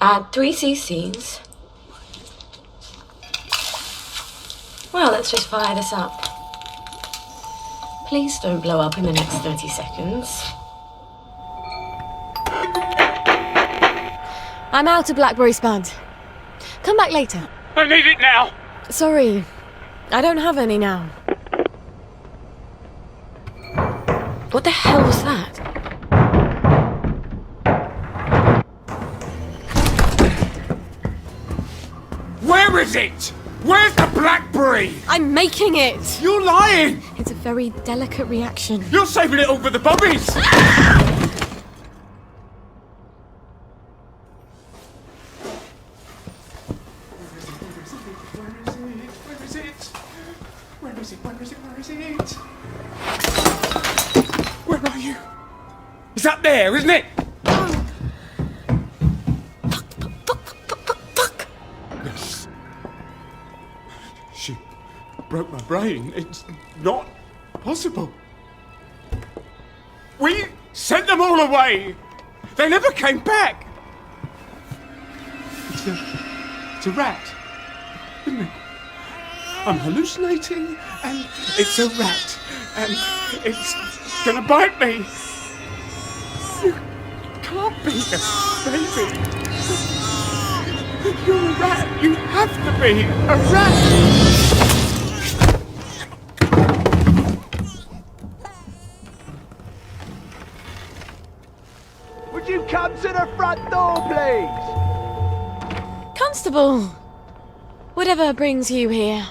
Add 3 cc's. Well, let's just fire this up. Please don't blow up in the next 30 seconds. I'm out of Blackberry Spud. Come back later. I need it now! Sorry, I don't have any now. What the hell was that? Where is it? Where's the BlackBerry? I'm making it! You're lying! It's a very delicate reaction. You're saving it all for the bobbies! Where are you? It's up there, isn't it? Fuck! Yes. She broke my brain. It's not possible. We sent them all away. They never came back. It's a rat, isn't it? I'm hallucinating, and it's a rat, and it's gonna bite me. You can't be a baby. You're a rat. You have to be a rat. Would you come to the front door, please? Constable, whatever brings you here.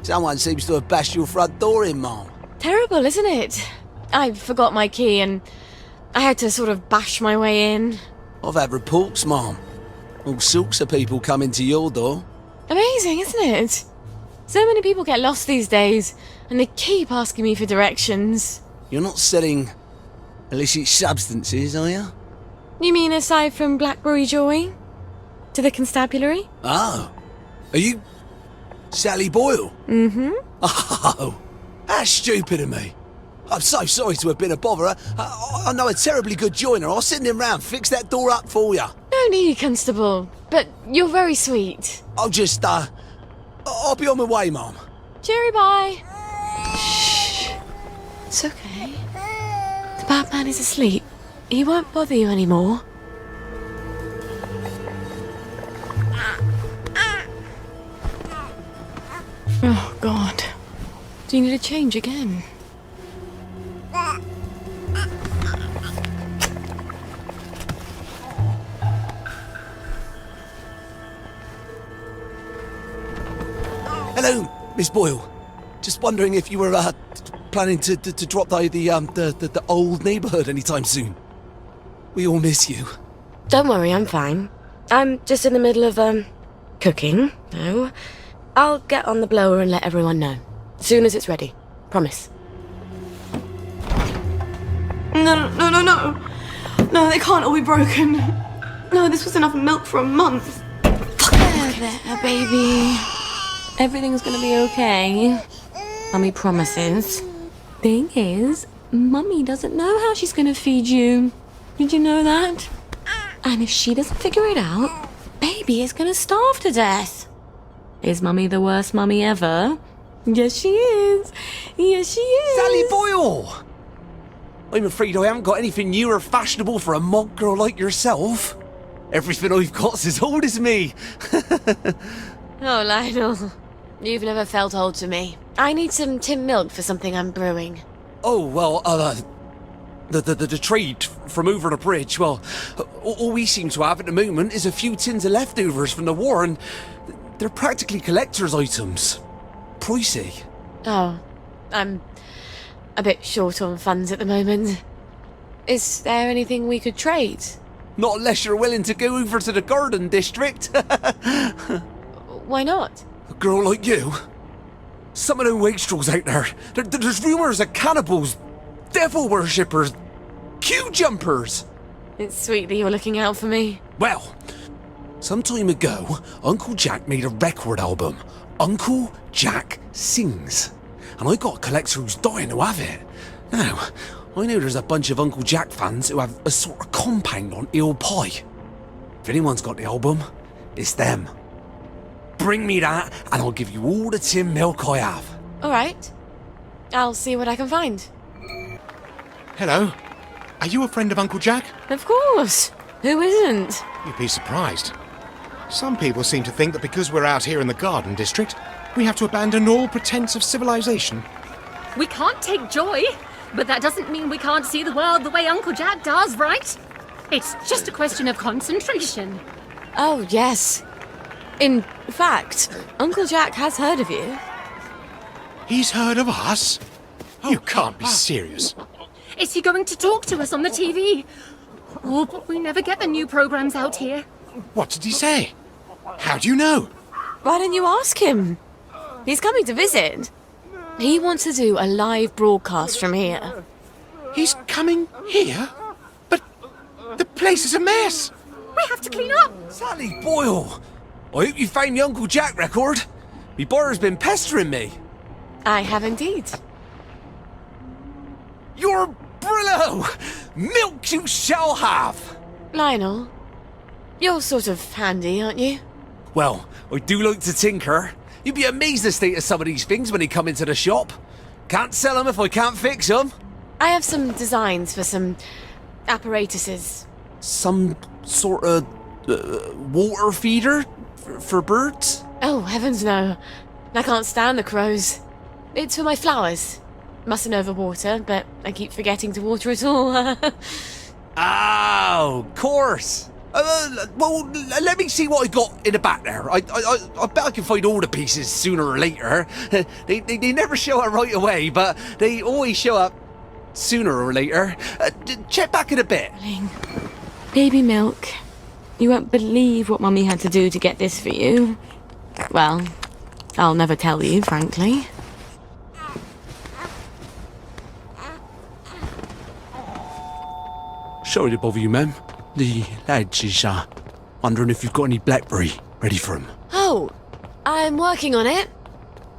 Someone seems to have bashed your front door in, Mom. Terrible, isn't it? I forgot my key and I had to sort of bash my way in. I've had reports, Mom. All sorts of people coming to your door. Amazing, isn't it? So many people get lost these days, and they keep asking me for directions. You're not selling illicit substances, are you? You mean aside from Blackberry Joy? To the constabulary? Oh. Are you Sally Boyle? Mm-hmm. Oh, that's stupid of me. I'm so sorry to have been a bother. I know a terribly good joiner. I'll send him round, fix that door up for you. No need, Constable. But you're very sweet. I'll just, I'll be on my way, Mom. Cheery bye. Shh. It's okay. The bad man is asleep. He won't bother you anymore. Oh, God. Do you need a change again? Hello, Miss Boyle. Just wondering if you were planning to drop by the old neighbourhood anytime soon. We all miss you. Don't worry, I'm fine. I'm just in the middle of, cooking, no. I'll get on the blower and let everyone know. As soon as it's ready. Promise. No. No, they can't all be broken. No, this was enough milk for a month. There, baby. Everything's gonna be okay. Mummy promises. Thing is, Mummy doesn't know how she's gonna feed you. Did you know that? And if she doesn't figure it out, baby is gonna starve to death. Is Mummy the worst mummy ever? Yes, she is. Yes, she is. Sally Boyle! I'm afraid I haven't got anything new or fashionable for a monk girl like yourself. Everything I've got's as old as me. Oh, Lionel. You've never felt old to me. I need some tin milk for something I'm brewing. Oh, well, the trade from over the bridge, well, all we seem to have at the moment is a few tins of leftovers from the war, and they're practically collector's items. Pricey. Oh, I'm a bit short on funds at the moment. Is there anything we could trade? Not unless you're willing to go over to the garden district. Why not? A girl like you? Some of the wastrels out there, there's rumours of cannibals, devil worshippers, queue jumpers. It's sweet that you're looking out for me. Well, some time ago, Uncle Jack made a record album, Uncle Jack Sings. And I got a collector who's dying to have it. Now, I know there's a bunch of Uncle Jack fans who have a sort of compound on Eel Pie. If anyone's got the album, it's them. Bring me that, and I'll give you all the tin milk I have. All right. I'll see what I can find. Hello. Are you a friend of Uncle Jack? Of course. Who isn't? You'd be surprised. Some people seem to think that because we're out here in the Garden District, we have to abandon all pretense of civilization. We can't take joy, but that doesn't mean we can't see the world the way Uncle Jack does, right? It's just a question of concentration. Oh, yes. In fact, Uncle Jack has heard of you. He's heard of us? You can't be serious. Is he going to talk to us on the TV? Oh, but we never get the new programs out here. What did he say? How do you know? Why don't you ask him? He's coming to visit. He wants to do a live broadcast from here. He's coming here? But the place is a mess. We have to clean up. Sally Boyle! I hope you found the Uncle Jack record. Me brother's been pestering me. I have indeed. You're Brillo! Milk you shall have! Lionel, you're sort of handy, aren't you? Well, I do like to tinker. You'd be amazed at the state of some of these things when they come into the shop. Can't sell them if I can't fix them. I have some designs for some apparatuses. Some sort of water feeder for birds? Oh, heavens no. I can't stand the crows. It's for my flowers. Mustn't overwater, but I keep forgetting to water it all. Oh, of course. Well, let me see what I got in the back there. I bet I can find all the pieces sooner or later. They never show up right away, but they always show up sooner or later. Check back in a bit. Baby milk. You won't believe what Mummy had to do to get this for you. Well, I'll never tell you, frankly. Sorry to bother you, ma'am. The lads is wondering if you've got any blackberry ready for 'em. Oh, I'm working on it.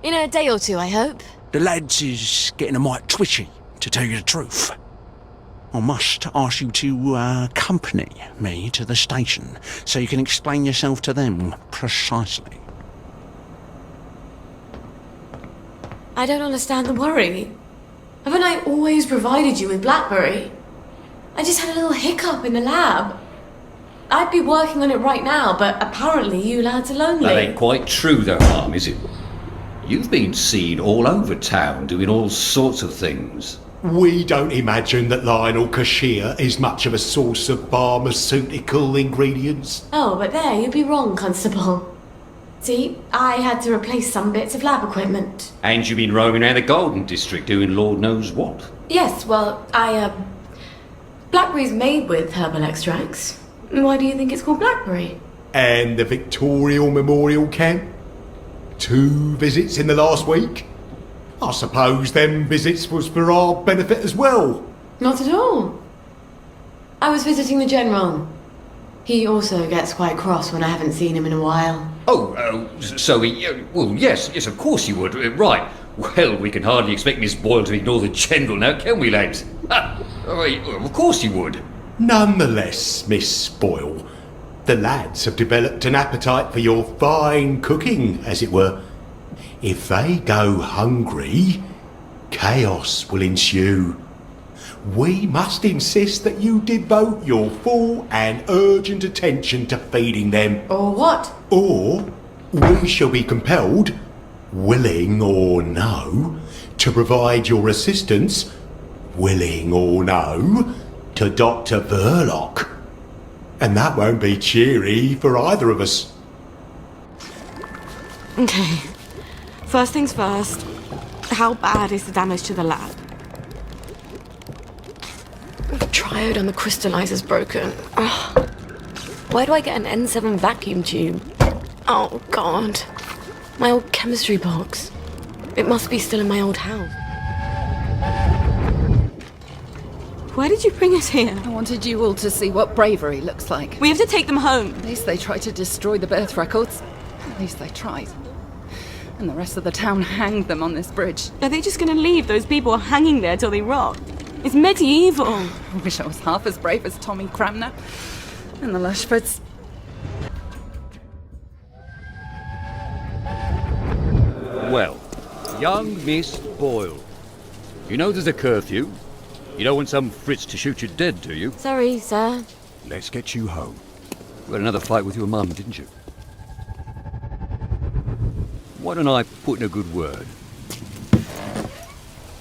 In a day or two, I hope. The lads is getting a mite twitchy, to tell you the truth. I must ask you to accompany me to the station so you can explain yourself to them precisely. I don't understand the worry. Haven't I always provided you with blackberry? I just had a little hiccup in the lab. I'd be working on it right now, but apparently you lads are lonely. That ain't quite true though, Mum, is it? You've been seen all over town doing all sorts of things. We don't imagine that Lionel Cashier is much of a source of pharmaceutical ingredients. Oh, but there, you'd be wrong, Constable. See, I had to replace some bits of lab equipment. And you've been roaming around the Golden District doing Lord knows what. Yes, well, blackberry's made with herbal extracts. Why do you think it's called blackberry? And the Victorial Memorial Camp? 2 visits in the last week? I suppose them visits was for our benefit as well. Not at all. I was visiting the General. He also gets quite cross when I haven't seen him in a while. So well, yes, of course you would. Right. Well, we can hardly expect Miss Boyle to ignore the General now, can we, lads? Of course you would. Nonetheless, Miss Boyle, the lads have developed an appetite for your fine cooking, as it were. If they go hungry, chaos will ensue. We must insist that you devote your full and urgent attention to feeding them. Or what? Or we shall be compelled, willing or no, to provide your assistance, willing or no, to Dr. Verloc. And that won't be cheery for either of us. Okay. First things first. How bad is the damage to the lab? The triode on the crystallizer's broken. Ugh. Why do I get an N7 vacuum tube? Oh, God. My old chemistry box. It must be still in my old house. Why did you bring us here? I wanted you all to see what bravery looks like. We have to take them home. At least they tried to destroy the birth records. At least they tried. And the rest of the town hanged them on this bridge. Are they just going to leave those people hanging there till they rot? It's medieval. I wish I was half as brave as Tommy Cramner. And the Lushfords. Well, young Miss Boyle. You know there's a curfew. You don't want some Fritz to shoot you dead, do you? Sorry, sir. Let's get you home. You had another fight with your mum, didn't you? Why don't I put in a good word?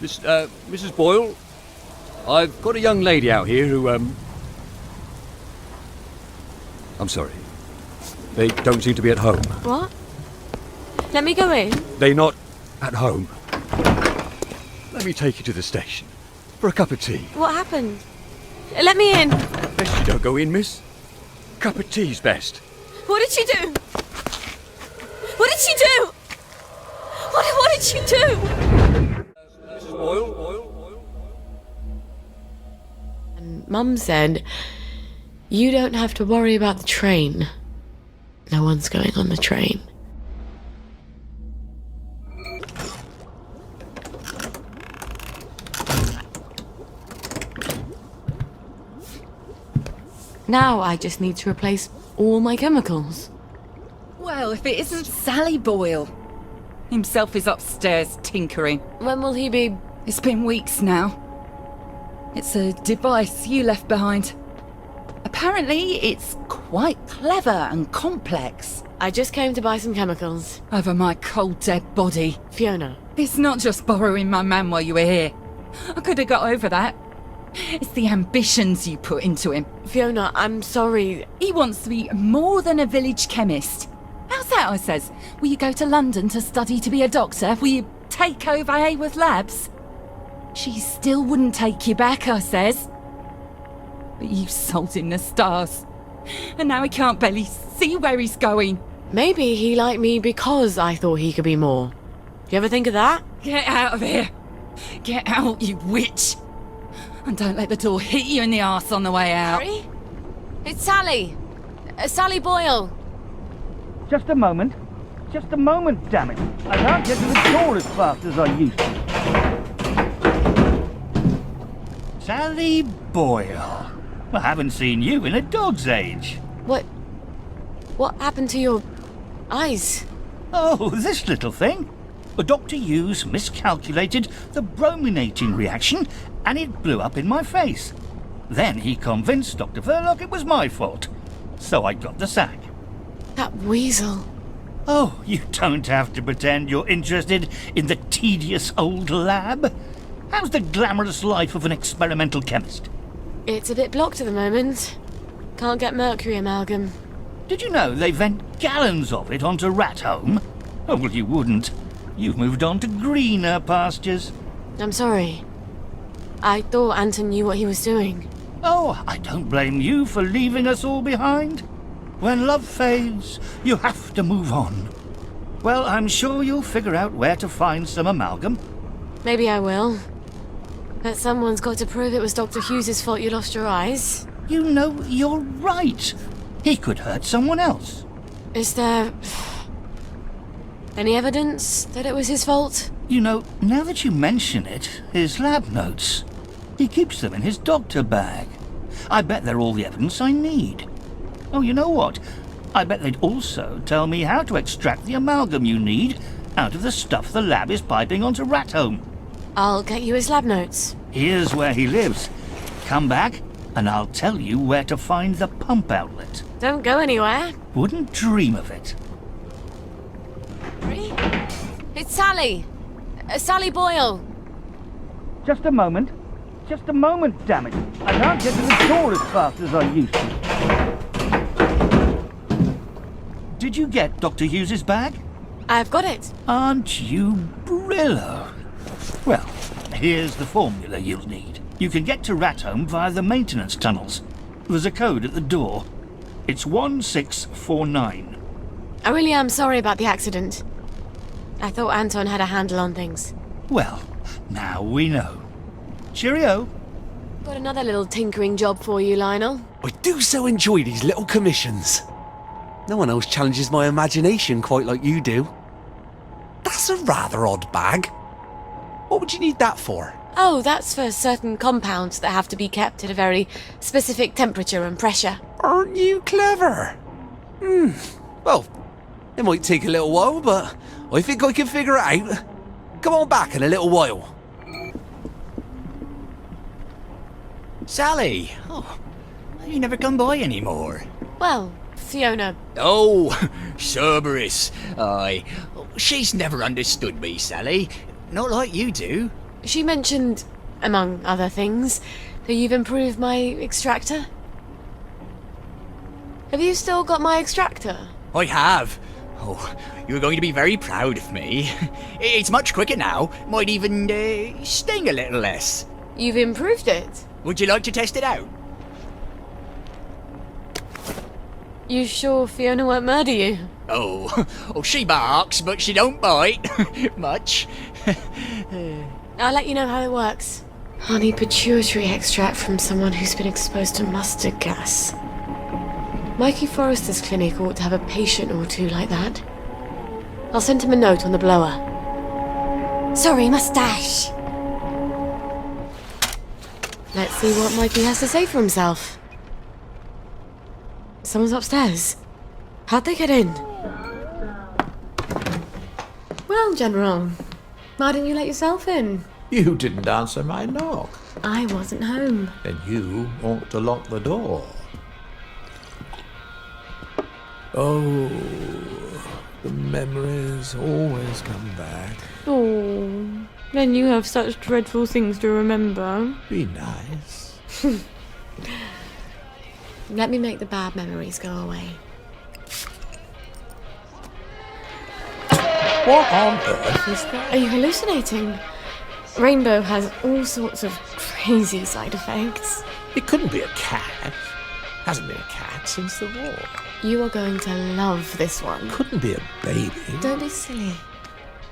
Mrs. Boyle, I've got a young lady out here who, I'm sorry. They don't seem to be at home. What? Let me go in. They're not at home. Let me take you to the station for a cup of tea. What happened? Let me in. Best you don't go in, miss. Cup of tea's best. What did she do? What did she do? What did she do? Mrs. Boyle. And Mum said, you don't have to worry about the train. No one's going on the train. Now I just need to replace all my chemicals. Well, if it isn't Sally Boyle. Himself is upstairs tinkering. When will he be? It's been weeks now. It's a device you left behind. Apparently, it's quite clever and complex. I just came to buy some chemicals. Over my cold, dead body. Fiona. It's not just borrowing my man while you were here. I could have got over that. It's the ambitions you put into him. Fiona, I'm sorry. He wants to be more than a village chemist. How's that, I says? Will you go to London to study to be a doctor? Will you take over Haworth Labs? She still wouldn't take you back, I says. But you sold him the stars. And now he can't barely see where he's going. Maybe he liked me because I thought he could be more. Do you ever think of that? Get out of here. Get out, you witch. And don't let the door hit you in the arse on the way out. Harry? It's Sally. Sally Boyle. Just a moment. Just a moment, damn it. I can't get to the door as fast as I used to. Sally Boyle. I haven't seen you in a dog's age. What happened to your eyes? Oh, this little thing. Dr. Hughes miscalculated the brominating reaction and it blew up in my face. Then he convinced Dr. Verloc it was my fault. So I got the sack. That weasel. Oh, you don't have to pretend you're interested in the tedious old lab. How's the glamorous life of an experimental chemist? It's a bit blocked at the moment. Can't get mercury amalgam. Did you know they vent gallons of it onto Rat Home? Oh, well, you wouldn't. You've moved on to greener pastures. I'm sorry. I thought Anton knew what he was doing. Oh, I don't blame you for leaving us all behind. When love fades, you have to move on. Well, I'm sure you'll figure out where to find some amalgam. Maybe I will. But someone's got to prove it was Dr. Hughes' fault you lost your eyes. You know, you're right. He could hurt someone else. Is there any evidence that it was his fault? You know, now that you mention it, his lab notes. He keeps them in his doctor bag. I bet they're all the evidence I need. Oh, you know what? I bet they'd also tell me how to extract the amalgam you need out of the stuff the lab is piping onto Rat Home. I'll get you his lab notes. Here's where he lives. Come back, and I'll tell you where to find the pump outlet. Don't go anywhere. Wouldn't dream of it. It's Sally. Sally Boyle. Just a moment. Just a moment, damn it. I can't get to the door as fast as I used to. Did you get Dr. Hughes's bag? I've got it. Aren't you Brillo? Well, here's the formula you'll need. You can get to Rat Home via the maintenance tunnels. There's a code at the door. It's 1649. I really am sorry about the accident. I thought Anton had a handle on things. Well, now we know. Cheerio. Got another little tinkering job for you, Lionel. I do so enjoy these little commissions. No one else challenges my imagination quite like you do. That's a rather odd bag. What would you need that for? Oh, that's for certain compounds that have to be kept at a very specific temperature and pressure. Aren't you clever? Well, it might take a little while, but I think I can figure it out. Come on back in a little while. Sally! Oh, you never come by anymore. Well, Fiona. Oh, Cerberus. Aye. She's never understood me, Sally. Not like you do. She mentioned, among other things, that you've improved my extractor. Have you still got my extractor? I have. Oh, you're going to be very proud of me. It's much quicker now. Might even sting a little less. You've improved it? Would you like to test it out? You sure Fiona won't murder you? Oh, she barks, but she don't bite. Much. I'll let you know how it works. Honey pituitary extract from someone who's been exposed to mustard gas. Mikey Forrester's clinic ought to have a patient or two like that. I'll send him a note on the blower. Sorry, mustache. Let's see what Mikey has to say for himself. Someone's upstairs. How'd they get in? Well, General, why didn't you let yourself in? You didn't answer my knock. I wasn't home. Then you ought to lock the door. Oh, the memories always come back. Oh, then you have such dreadful things to remember. Be nice. Let me make the bad memories go away. What on earth is that? Are you hallucinating? Rainbow has all sorts of crazy side effects. It couldn't be a cat. Hasn't been a cat since the war. You are going to love this one. Couldn't be a baby. Don't be silly.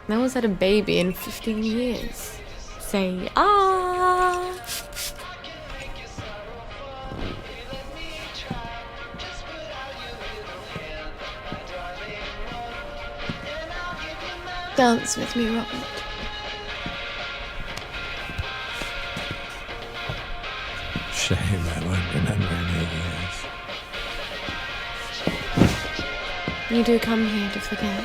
No one's had a baby in 15 years. Say, ah! Dance with me, Robert. Shame I won't remember any years. You do come here to forget.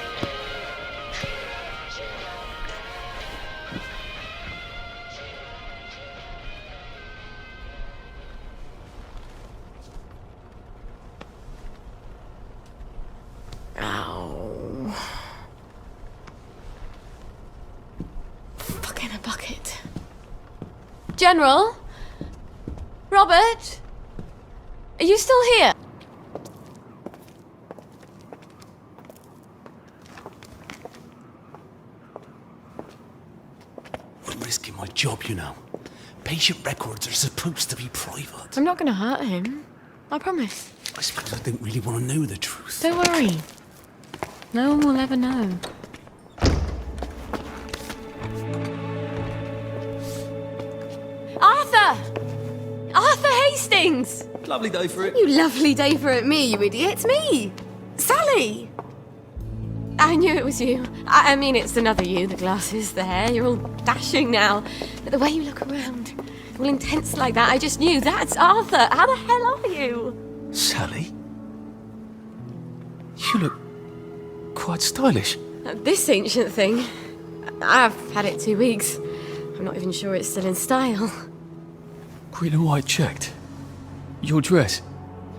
Ow. Fuck in a bucket. General? Robert? Are you still here? I'm risking my job, you know. Patient records are supposed to be private. I'm not going to hurt him. I promise. I suppose I didn't really want to know the truth. Don't worry. No one will ever know. Arthur! Arthur Hastings! Lovely day for it. You lovely day for it, me, you idiot. It's me! Sally! I knew it was you. I mean, it's another you. The glasses, the hair. You're all dashing now. But the way you look around, all intense like that, I just knew that's Arthur. How the hell are you? Sally? You look quite stylish. This ancient thing. I've had it 2 weeks. I'm not even sure it's still in style. Green and white checked. Your dress.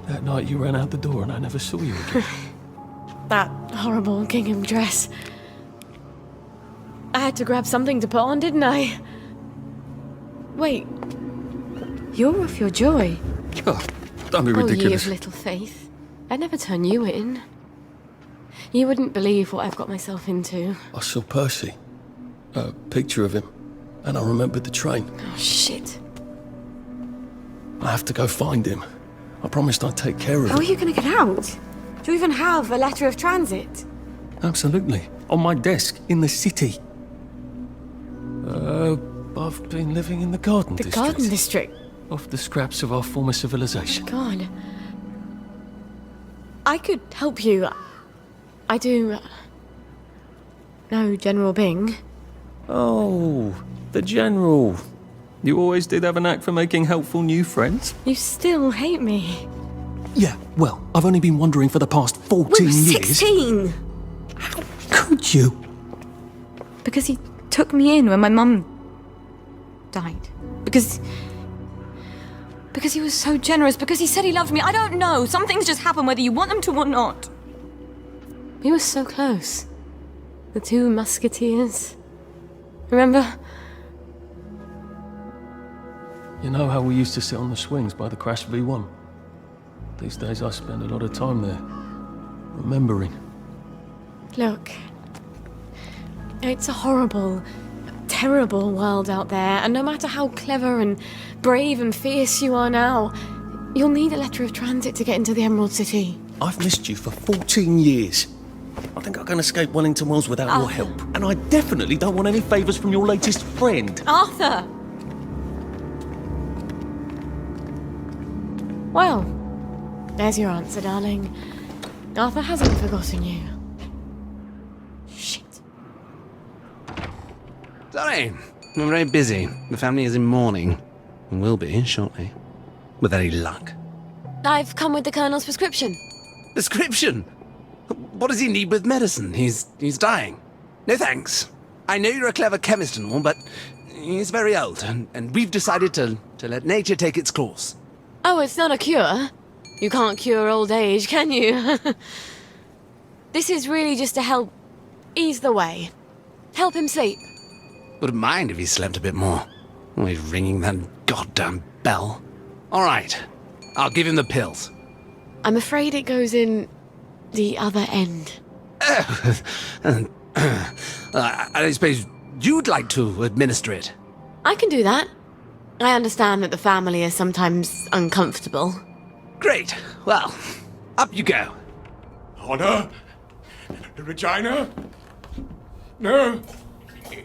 That night you ran out the door and I never saw you again. That horrible gingham dress. I had to grab something to put on, didn't I? Wait. You're off your joy. Oh, don't be Oh, ye ridiculous. of little faith. I'd never turn you in. You wouldn't believe what I've got myself into. I saw Percy. A picture of him. And I remembered the train. Oh, shit. I have to go find him. I promised I'd take care of How are him. you going to get out? Do you even have a letter of transit? Absolutely. On my desk, in the city. I've been living in the Garden The District. Garden District? Off the scraps of our former civilization. God. I could help you. I do know General Bing. Oh, the General. You always did have a knack for making helpful new friends. You still hate me. Yeah, well, I've only been wondering for the past 14 We were years. 16! How could you? Because he took me in when my mum died. Because he was so generous. Because he said he loved me. I don't know. Some things just happen whether you want them to or not. We were so close. The two musketeers. Remember? You know how we used to sit on the swings by the Crash V1? These days I spend a lot of time there, remembering. Look, it's a horrible, terrible world out there, and no matter how clever and brave and fierce you are now, you'll need a letter of transit to get into the Emerald City. I've missed you for 14 years. I think I can escape Wellington Wells without your help. And I definitely don't want any favours from your latest friend. Arthur! Well, there's your answer, darling. Arthur hasn't forgotten you. Shit. Sorry, we're very busy. The family is in mourning. And will be shortly. With any luck. I've come with the Colonel's prescription. Prescription? What does he need with medicine? He's dying. No thanks. I know you're a clever chemist and all, but he's very old, and we've decided to let nature take its course. Oh, it's not a cure? You can't cure old age, can you? This is really just to help ease the way. Help him sleep. Wouldn't mind if he slept a bit more. Always ringing that goddamn bell. All right, I'll give him the pills. I'm afraid it goes in the other end. I suppose you'd like to administer it. I can do that. I understand that the family is sometimes uncomfortable. Great. Well, up you go. Honor? Regina? No.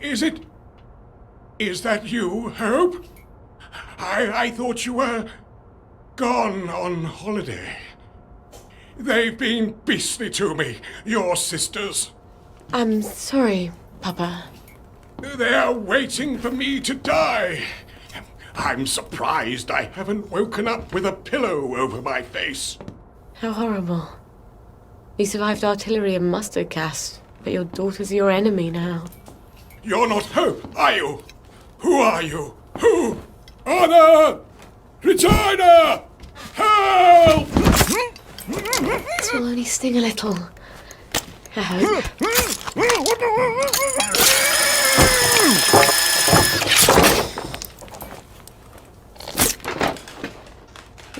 Is that you, Hope? I thought you were gone on holiday. They've been beastly to me, your sisters. I'm sorry, Papa. They're waiting for me to die. I'm surprised I haven't woken up with a pillow over my face. How horrible. You survived artillery and mustard gas, but your daughter's your enemy now. You're not Hope, are you? Who are you? Who? Honor! Regina! Help! This will only sting a little. I hope.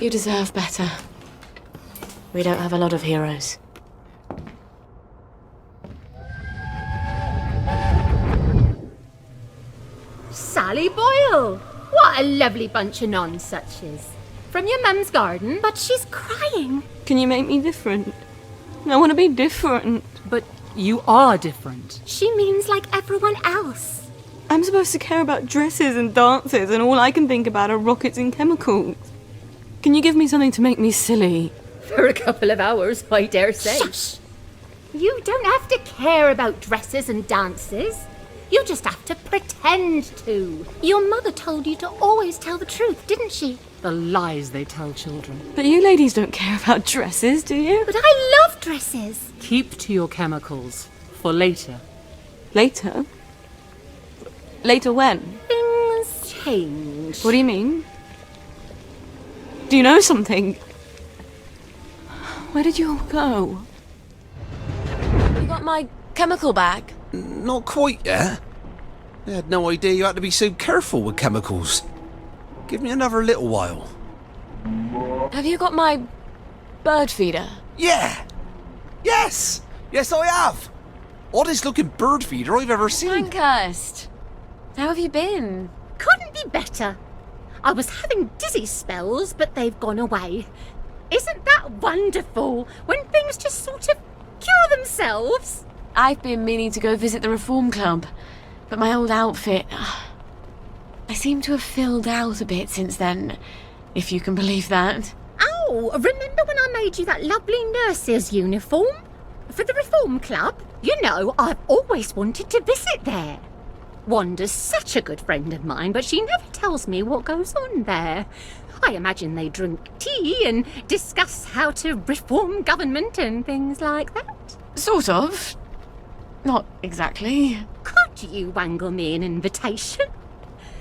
You deserve better. We don't have a lot of heroes. Sally Boyle! What a lovely bunch of nonsuches. From your mum's garden, but she's crying. Can you make me different? I want to be different. But you are different. She means like everyone else. I'm supposed to care about dresses and dances, and all I can think about are rockets and chemicals. Can you give me something to make me silly? For a couple of hours, I dare say. Shush! You don't have to care about dresses and dances. You just have to pretend to. Your mother told you to always tell the truth, didn't she? The lies they tell children. But you ladies don't care about dresses, do you? But I love dresses. Keep to your chemicals. For later. Later? Later when? Things change. What do you mean? Do you know something? Where did you all go? You got my chemical bag? Not quite yet. I had no idea you had to be so careful with chemicals. Give me another little while. Have you got my bird feeder? Yeah! Yes! Yes, I have! Oddest looking bird feeder I've ever seen. Pankhurst! How have you been? Couldn't be better. I was having dizzy spells, but they've gone away. Isn't that wonderful? When things just sort of cure themselves. I've been meaning to go visit the Reform Club, but my old outfit... I seem to have filled out a bit since then, if you can believe that. Oh, remember when I made you that lovely nurse's uniform? For the Reform Club? You know, I've always wanted to visit there. Wanda's such a good friend of mine, but she never tells me what goes on there. I imagine they drink tea and discuss how to reform government and things like that. Sort of. Not exactly. Could do you wangle me an invitation?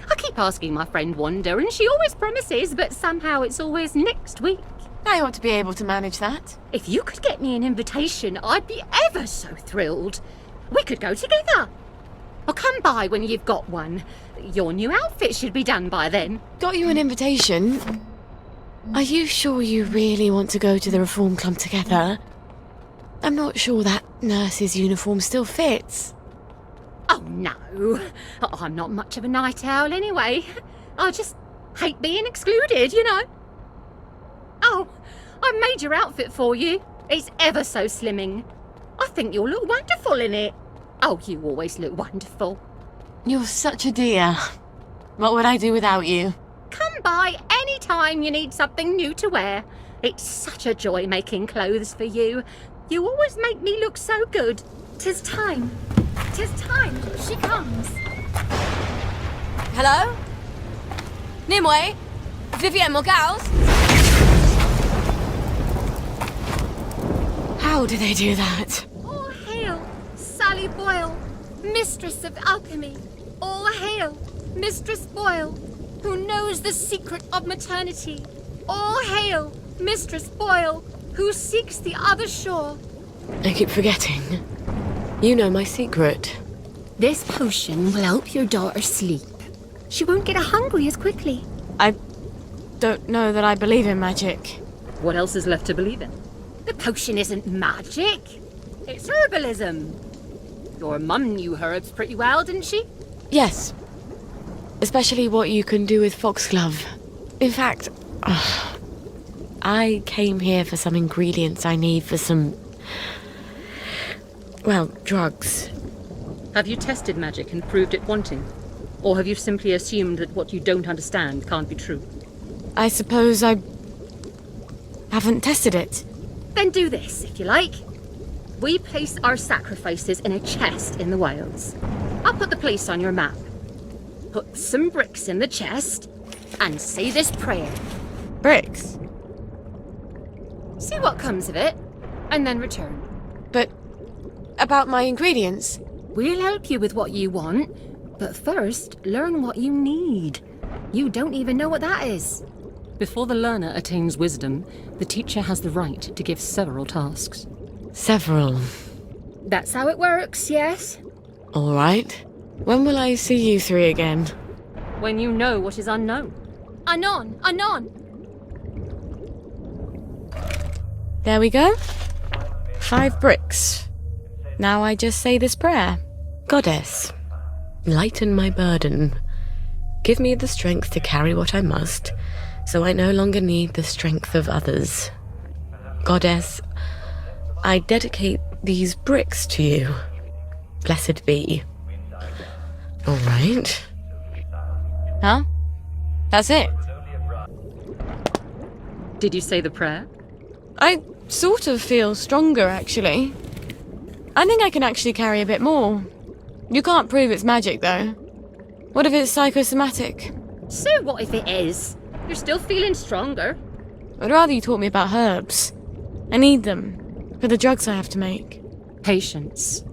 I keep asking my friend Wanda, and she always promises, but somehow it's always next week. I ought to be able to manage that. If you could get me an invitation, I'd be ever so thrilled. We could go together. I'll come by when you've got one. Your new outfit should be done by then. Got you an invitation? Are you sure you really want to go to the Reform Club together? I'm not sure that nurse's uniform still fits. Oh, no. I'm not much of a night owl anyway. I just hate being excluded, you know. Oh, I made your outfit for you. It's ever so slimming. I think you'll look wonderful in it. Oh, you always look wonderful. You're such a dear. What would I do without you? Come by any time you need something new to wear. It's such a joy making clothes for you. You always make me look so good. 'Tis time. 'Tis time. She comes. Hello? Nimue? Vivienne Morgals? How do they do that? All hail, Sally Boyle, mistress of alchemy. All hail, Mistress Boyle, who knows the secret of maternity. All hail, Mistress Boyle, who seeks the other shore. I keep forgetting. You know my secret. This potion will help your daughter sleep. She won't get hungry as quickly. I don't know that I believe in magic. What else is left to believe in? The potion isn't magic. It's herbalism. Your mum knew herbs pretty well, didn't she? Yes. Especially what you can do with foxglove. In fact, I came here for some ingredients I need for some... well, drugs. Have you tested magic and proved it wanting? Or have you simply assumed that what you don't understand can't be true? I suppose I haven't tested it. Then do this, if you like. We place our sacrifices in a chest in the wilds. I'll put the place on your map. Put some bricks in the chest and say this prayer. Bricks? See what comes of it, and then return. But about my ingredients? We'll help you with what you want, but first, learn what you need. You don't even know what that is. Before the learner attains wisdom, the teacher has the right to give several tasks. Several? That's how it works, yes? All right. When will I see you three again? When you know what is unknown. Anon! Anon! There we go. 5 bricks. Now I just say this prayer. Goddess, lighten my burden. Give me the strength to carry what I must, so I no longer need the strength of others. Goddess, I dedicate these bricks to you. Blessed be. All right. Huh? That's it? Did you say the prayer? I sort of feel stronger, actually. I think I can actually carry a bit more. You can't prove it's magic, though. What if it's psychosomatic? So what if it is? You're still feeling stronger. I'd rather you taught me about herbs. I need them for the drugs I have to make. Patience.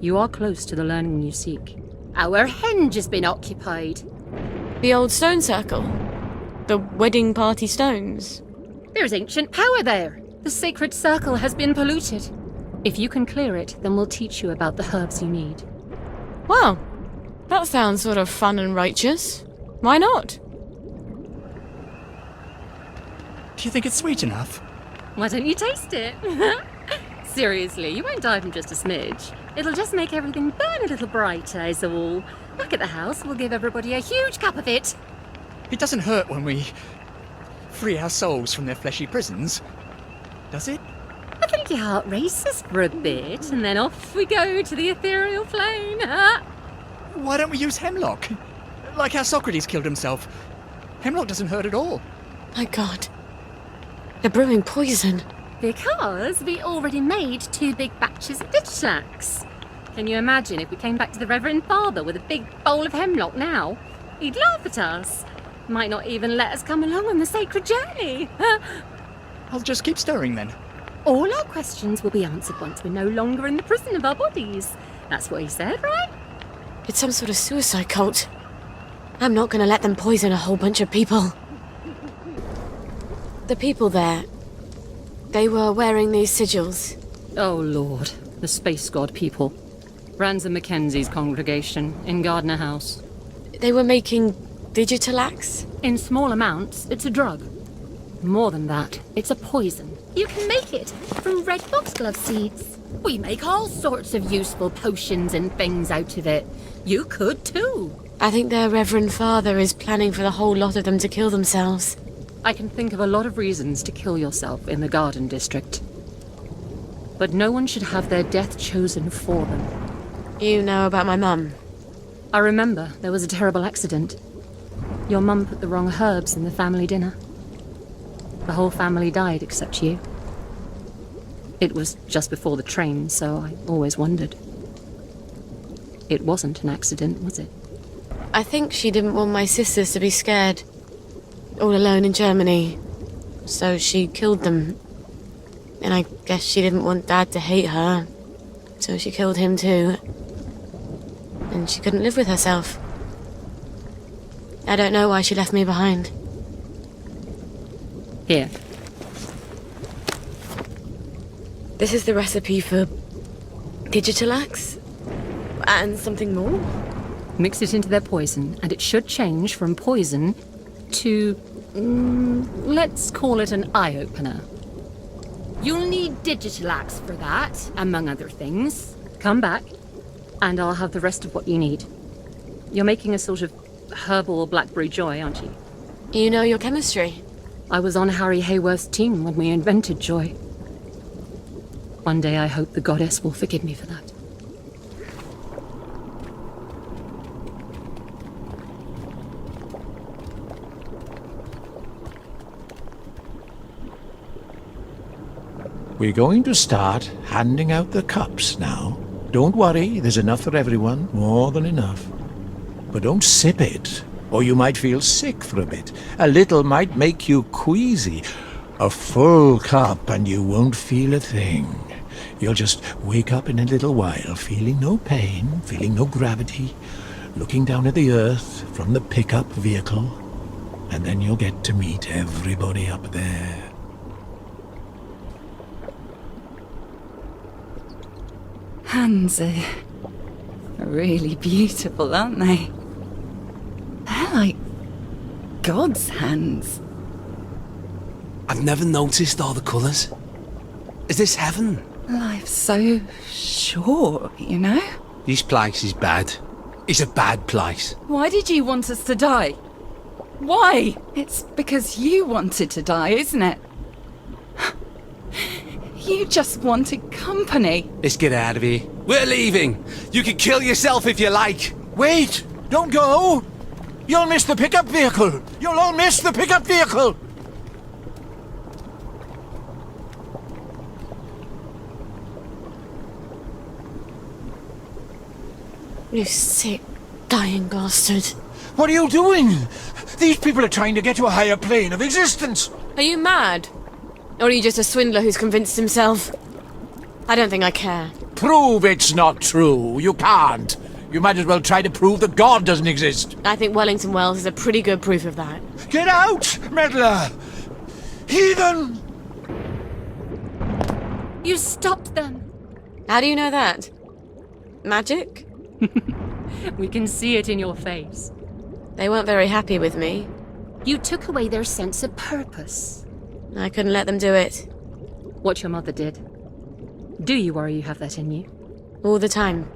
You are close to the learning you seek. Our henge has been occupied. The old stone circle? The wedding party stones? There's ancient power there. The sacred circle has been polluted. If you can clear it, then we'll teach you about the herbs you need. Well, that sounds sort of fun and righteous. Why not? Do you think it's sweet enough? Why don't you taste it? Seriously, you won't die from just a smidge. It'll just make everything burn a little brighter, is all. Back at the house, we'll give everybody a huge cup of it. It doesn't hurt when we free our souls from their fleshy prisons, does it? I think your heart races for a bit, and then off we go to the ethereal plane. Why don't we use hemlock? Like how Socrates killed himself. Hemlock doesn't hurt at all. My God. They're brewing poison. Because we already made 2 big batches of ditchlax. Can you imagine if we came back to the Reverend Father with a big bowl of hemlock now? He'd laugh at us. Might not even let us come along on the sacred journey. I'll just keep stirring then. All our questions will be answered once we're no longer in the prison of our bodies. That's what he said, right? It's some sort of suicide cult. I'm not gonna let them poison a whole bunch of people. The people there, they were wearing these sigils. Oh, Lord. The space god people. Ransom Mackenzie's congregation in Gardner House. They were making digital axe? In small amounts, it's a drug. More than that, it's a poison. You can make it from red foxglove seeds. We make all sorts of useful potions and things out of it. You could too. I think their Reverend Father is planning for the whole lot of them to kill themselves. I can think of a lot of reasons to kill yourself in the Garden District. But no one should have their death chosen for them. You know about my mum? I remember there was a terrible accident. Your mum put the wrong herbs in the family dinner. The whole family died except you. It was just before the train, so I always wondered. It wasn't an accident, was it? I think she didn't want my sisters to be scared. All alone in Germany. So she killed them. And I guess she didn't want Dad to hate her. So she killed him too. And she couldn't live with herself. I don't know why she left me behind. Here. This is the recipe for digital axe. And something more. Mix it into their poison, and it should change from poison to... let's call it an eye-opener. You'll need digital axe for that, among other things. Come back, and I'll have the rest of what you need. You're making a sort of herbal blackberry joy, aren't you? You know your chemistry. I was on Harry Hayworth's team when we invented joy. One day I hope the goddess will forgive me for that. We're going to start handing out the cups now. Don't worry, there's enough for everyone, more than enough. But don't sip it, or you might feel sick for a bit. A little might make you queasy. A full cup and you won't feel a thing. You'll just wake up in a little while, feeling no pain, feeling no gravity, looking down at the earth from the pickup vehicle, and then you'll get to meet everybody up there. Hands are really beautiful, aren't they? They're like God's hands. I've never noticed all the colours. Is this heaven? Life's so short, you know? This place is bad. It's a bad place. Why did you want us to die? Why? It's because you wanted to die, isn't it? You just wanted company. Let's get out of here. We're leaving. You can kill yourself if you like. Wait! Don't go! You'll miss the pickup vehicle! You'll all miss the pickup vehicle! You sick, dying bastard. What are you doing? These people are trying to get to a higher plane of existence. Are you mad? Or are you just a swindler who's convinced himself? I don't think I care. Prove it's not true. You can't. You might as well try to prove that God doesn't exist. I think Wellington Wells is a pretty good proof of that. Get out, meddler! Heathen! You stopped them. How do you know that? Magic? We can see it in your face. They weren't very happy with me. You took away their sense of purpose. I couldn't let them do it. What your mother did. Do you worry you have that in you? All the time.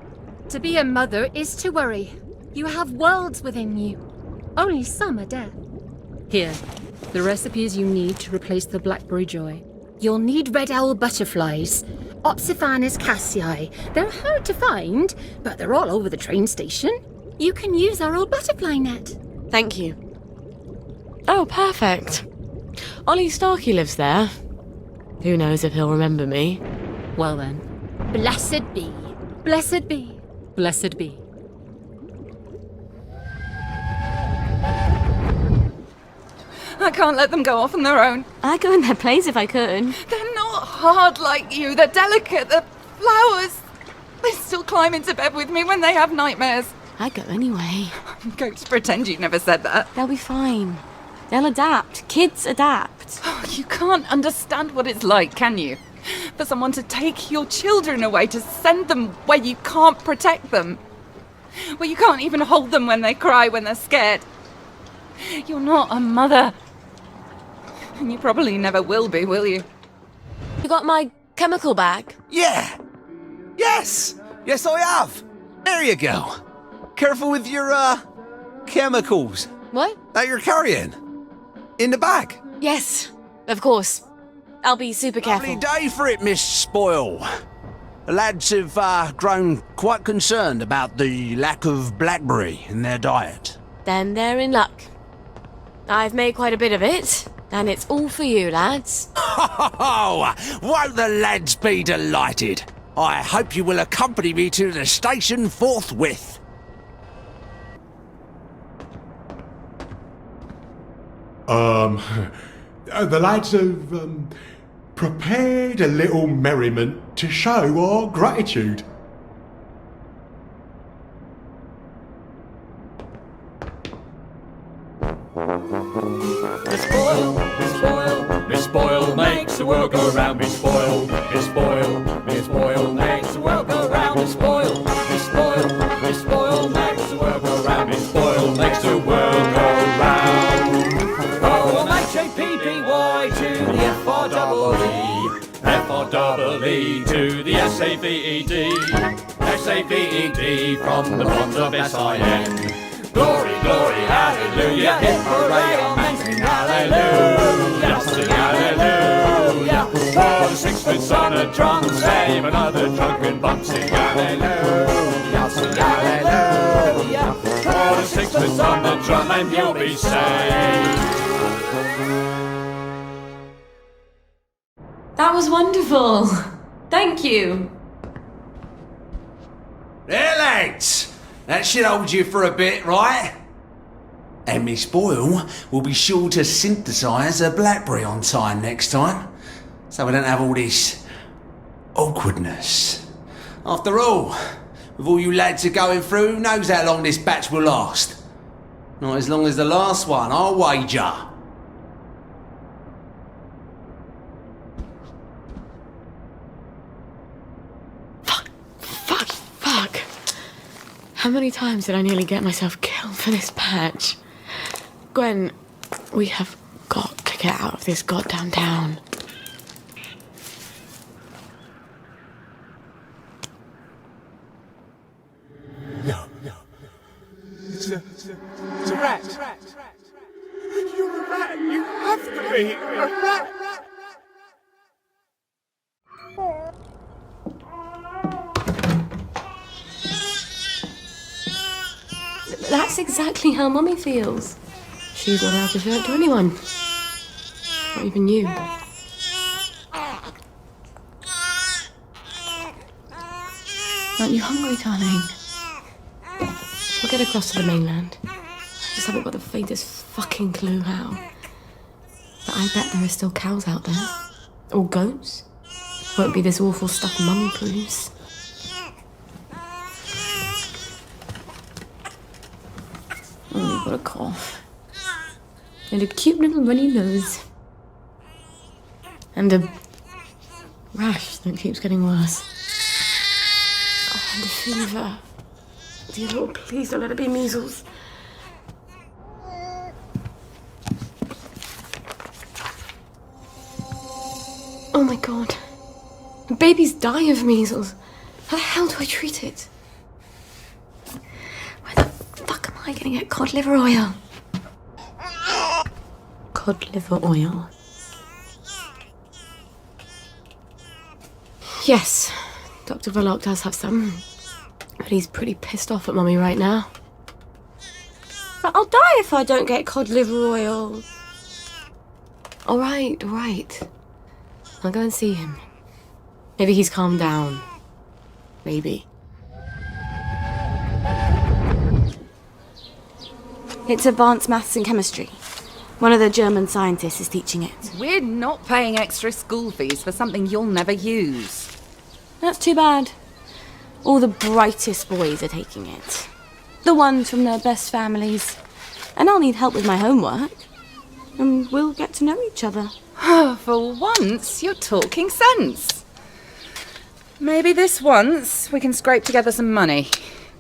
To be a mother is to worry. You have worlds within you. Only some are dead. Here, the recipes you need to replace the blackberry joy. You'll need red owl butterflies. Opsiphanes cassii. They're hard to find, but they're all over the train station. You can use our old butterfly net. Thank you. Oh, perfect. Ollie Starkey lives there. Who knows if he'll remember me. Well then. Blessed be. Blessed be. Blessed be. I can't let them go off on their own. I'd go in their place if I could. They're not hard like you. They're delicate. They're flowers. They still climb into bed with me when they have nightmares. I'd go anyway. I'm going to pretend you never said that. They'll be fine. They'll adapt. Kids adapt. Oh, you can't understand what it's like, can you? For someone to take your children away, to send them where you can't protect them. Where you can't even hold them when they cry, when they're scared. You're not a mother. And you probably never will be, will you? You got my chemical bag? Yeah! Yes! Yes, I have! There you go. Careful with your, chemicals. What? That you're carrying. In the bag. Yes, of course. I'll be super careful. Lovely day for it, Miss Spoyle. The lads have grown quite concerned about the lack of blackberry in their diet. Then they're in luck. I've made quite a bit of it, and it's all for you, lads. Oh, won't the lads be delighted? I hope you will accompany me to the station forthwith. The lads have, prepared a little merriment to show our gratitude. Miss Boyle makes the world go round. Miss Boyle makes the world go round. Miss Boyle makes the world go round. Miss Boyle makes the world go round. O-M-H-A-P-P-Y to the F-R-E-E, F-R-E-E to the S-A-V-E-D, S-A-V-E-D from the bonds of S-I-N. Glory, glory, hallelujah, hip hooray, amen, sing hallelujah, sing hallelujah. For the sixpence on a drum, save another drunken bum, sing hallelujah, sing hallelujah. For the sixpence on the drum and you'll be saved. That was wonderful. Thank you. There, lads. That should hold you for a bit, right? And Miss Boyle will be sure to synthesise a blackberry on time next time, so we don't have all this awkwardness. After all, with all you lads are going through, who knows how long this batch will last? Not as long as the last one, I'll wager. Fuck. How many times did I nearly get myself killed for this patch? Gwen, we have got to get out of this goddamn town. No. It's a rat. You're a rat. You have to be a rat. That's exactly how Mummy feels. She's not allowed to show it to anyone. Not even you. Aren't you hungry, darling? We'll get across to the mainland. I just haven't got the faintest fucking clue how. But I bet there are still cows out there. Or goats. Won't be this awful stuff Mummy proves. Oh, you've got a cough. And a cute little runny nose. And a rash that keeps getting worse. Oh, and a fever. Dear Lord, please don't let it be measles. Oh my God. Babies die of measles. How the hell do I treat it? Where the fuck am I getting at cod liver oil? Cod liver oil. Yes, Dr. Verloc does have some. But he's pretty pissed off at Mummy right now. But I'll die if I don't get cod liver oil. All right. I'll go and see him. Maybe he's calmed down. Maybe. It's advanced maths and chemistry. One of the German scientists is teaching it. We're not paying extra school fees for something you'll never use. That's too bad. All the brightest boys are taking it. The ones from the best families. And I'll need help with my homework. And we'll get to know each other. For once, you're talking sense. Maybe this once we can scrape together some money.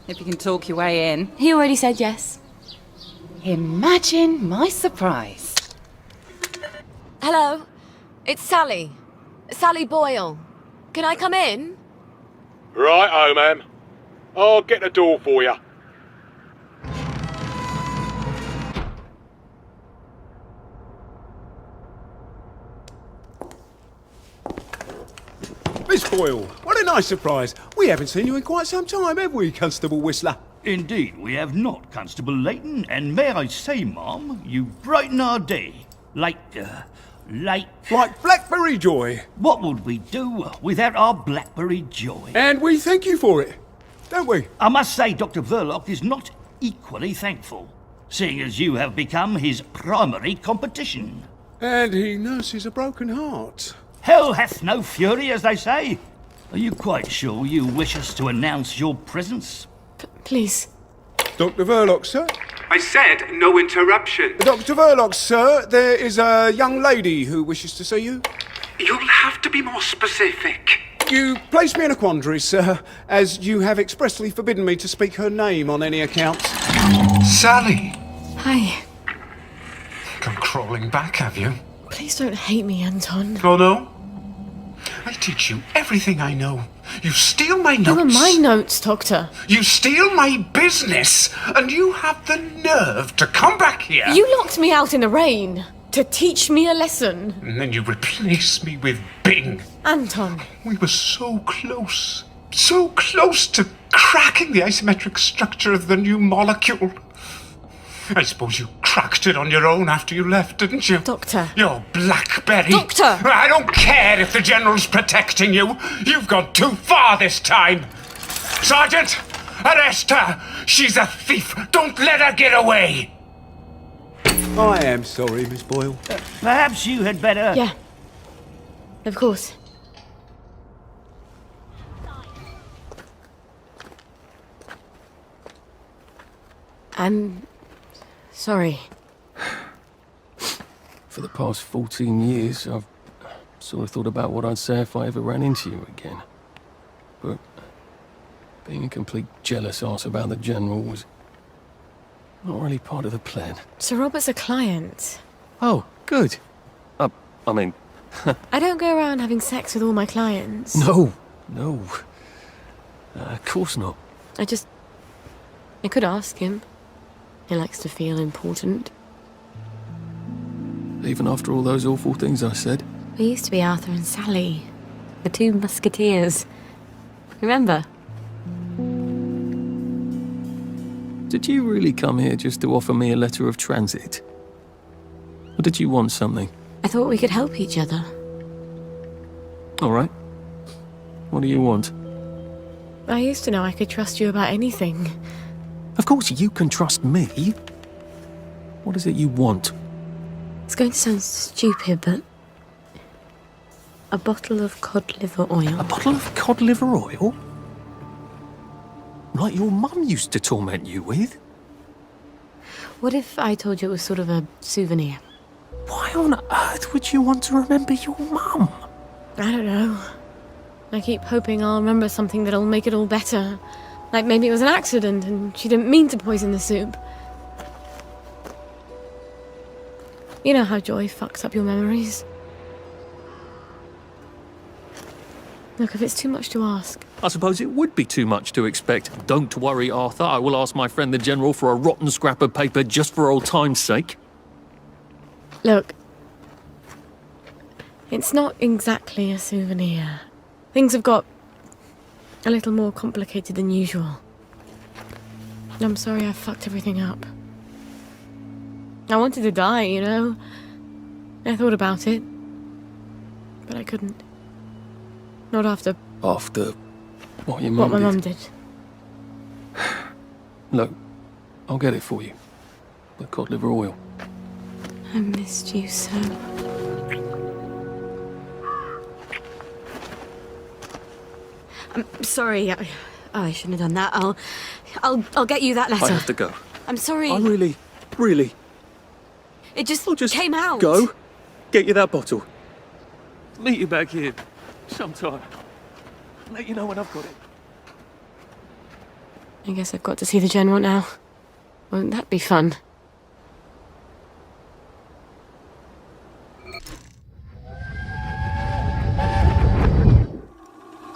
If you can talk your way in. He already said yes. Imagine my surprise. Hello, it's Sally. Sally Boyle. Can I come in? Right-o, ma'am. I'll get the door for you. Miss Boyle, what a nice surprise. We haven't seen you in quite some time, have we, Constable Whistler? Indeed, we have not, Constable Layton, and may I say, Ma'am, you brighten our day. Like Blackberry Joy. What would we do without our Blackberry Joy? And we thank you for it, don't we? I must say Dr. Verloc is not equally thankful, seeing as you have become his primary competition. And he nurses a broken heart. Hell hath no fury, as they say. Are you quite sure you wish us to announce your presence? Please. Dr. Verloc, sir? I said no interruption. Dr. Verloc, sir, there is a young lady who wishes to see you. You'll have to be more specific. You place me in a quandary, sir, as you have expressly forbidden me to speak her name on any account. Sally. Hi. Come crawling back, have you? Please don't hate me, Anton. Oh, no? I teach you everything I know. You steal my notes. They were my notes, Doctor. You steal my business, and you have the nerve to come back here. You locked me out in the rain to teach me a lesson. And then you replace me with Bing. Anton. We were so close to cracking the asymmetric structure of the new molecule. I suppose you cracked it on your own after you left, didn't you? Doctor. Your Blackberry. Doctor! I don't care if the General's protecting you. You've gone too far this time. Sergeant, arrest her. She's a thief. Don't let her get away. I am sorry, Miss Boyle. Perhaps you had better... Yeah. Of course. I'm sorry. For the past 14 years, I've sort of thought about what I'd say if I ever ran into you again. But being a complete jealous arse about the General was not really part of the plan. Sir Robert's a client. Oh, good. I mean... I don't go around having sex with all my clients. No. Of course not. I could ask him. He likes to feel important. Even after all those awful things I said. We used to be Arthur and Sally. The two musketeers. Remember? Did you really come here just to offer me a letter of transit? Or did you want something? I thought we could help each other. All right. What do you want? I used to know I could trust you about anything. Of course you can trust me. What is it you want? It's going to sound stupid, but... a bottle of cod liver oil. A bottle of cod liver oil? Like your mum used to torment you with? What if I told you it was sort of a souvenir? Why on earth would you want to remember your mum? I don't know. I keep hoping I'll remember something that'll make it all better. Like maybe it was an accident and she didn't mean to poison the soup. You know how joy fucks up your memories. Look, if it's too much to ask... I suppose it would be too much to expect. Don't worry, Arthur. I will ask my friend the General for a rotten scrap of paper just for old time's sake. Look. It's not exactly a souvenir. Things have got a little more complicated than usual. I'm sorry I fucked everything up. I wanted to die, you know. I thought about it. But I couldn't. Not after... After what your mum did? What my mum did. Look, I'll get it for you. The cod liver oil. I missed you so. I'm sorry. Oh, I shouldn't have done that. I'll get you that letter. I have to go. I'm sorry. I really... It just I'll just came out. go, get you that bottle. Meet you back here sometime. Let you know when I've got it. I guess I've got to see the General now. Won't that be fun?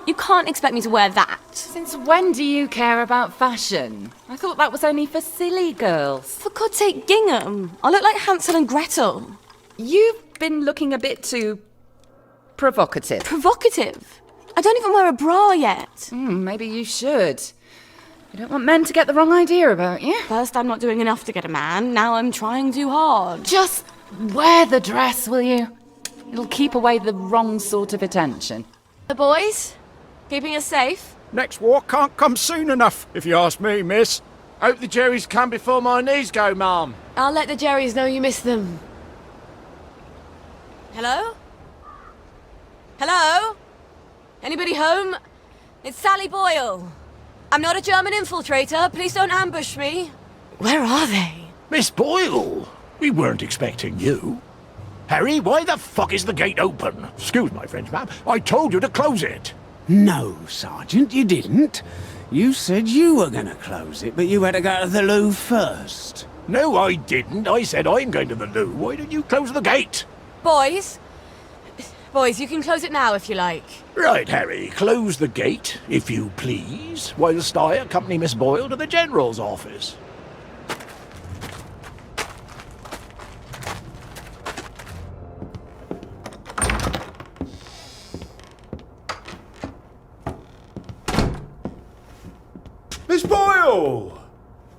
You can't expect me to wear that. Since when do you care about fashion? I thought that was only for silly girls. For God's sake, gingham. I look like Hansel and Gretel. You've been looking a bit too provocative. Provocative? I don't even wear a bra yet. Maybe you should. You don't want men to get the wrong idea about you. First, I'm not doing enough to get a man. Now I'm trying too hard. Just wear the dress, will you? It'll keep away the wrong sort of attention. The boys? Keeping us safe? Next war can't come soon enough, if you ask me, miss. Hope the Jerrys come before my knees go, ma'am. I'll let the Jerrys know you miss them. Hello? Hello? Anybody home? It's Sally Boyle. I'm not a German infiltrator. Please don't ambush me. Where are they? Miss Boyle, we weren't expecting you. Harry, why the fuck is the gate open? Excuse my French, ma'am. I told you to close it. No, Sergeant, you didn't. You said you were going to close it, but you had to go to the loo first. No, I didn't. I said I'm going to the loo. Why didn't you close the gate? Boys? Boys, you can close it now if you like. Right, Harry, close the gate, if you please, whilst I accompany Miss Boyle to the General's office. Miss Boyle!